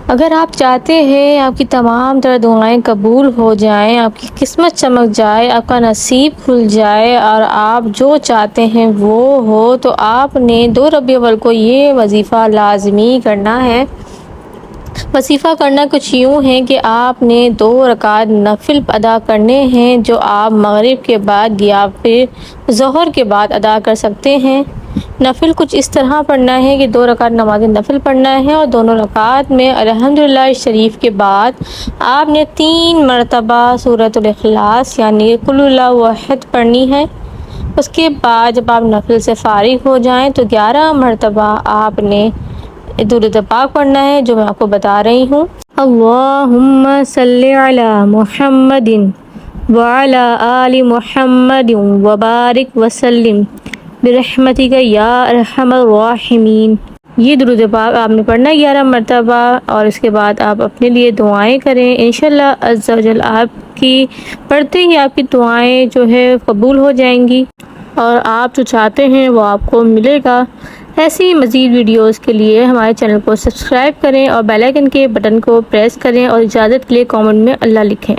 اگر آپ چاہتے ہیں آپ کی تمام تر دعائیں قبول ہو جائیں، آپ کی قسمت چمک جائے، آپ کا نصیب کھل جائے اور آپ جو چاہتے ہیں وہ ہو، تو آپ نے 2 ربیع الاول کو یہ وظیفہ لازمی کرنا ہے۔ وظیفہ کرنا کچھ یوں ہے کہ آپ نے 2 رکعت نفل ادا کرنے ہیں، جو آپ مغرب کے بعد یا پھر ظہر کے بعد ادا کر سکتے ہیں۔ نفل کچھ اس طرح پڑھنا ہے کہ 2 رکعت نماز نفل پڑھنا ہے اور دونوں رکعات میں الحمدللہ شریف کے بعد آپ نے 3 مرتبہ سورۃ الاخلاص یعنی قل اللہ احد پڑھنی ہے۔ اس کے بعد جب آپ نفل سے فارغ ہو جائیں تو 11 مرتبہ آپ نے درود پاک پڑھنا ہے، جو میں آپ کو بتا رہی ہوں۔ اللہم صلی علی محمد وعلی آل محمد وبارک وسلم برحمتک یا ارحم الراحمین۔ یہ درود پاک آپ نے پڑھنا ہے 11 مرتبہ، اور اس کے بعد آپ اپنے لیے دعائیں کریں۔ انشاءاللہ عز و جل آپ کی پڑھتے ہی آپ کی دعائیں جو ہے قبول ہو جائیں گی اور آپ جو چاہتے ہیں وہ آپ کو ملے گا۔ ایسی مزید ویڈیوز کے لیے ہمارے چینل کو سبسکرائب کریں اور بیل آئیکن کے بٹن کو پریس کریں اور اجازت کے لیے کامنٹ میں اللہ لکھیں۔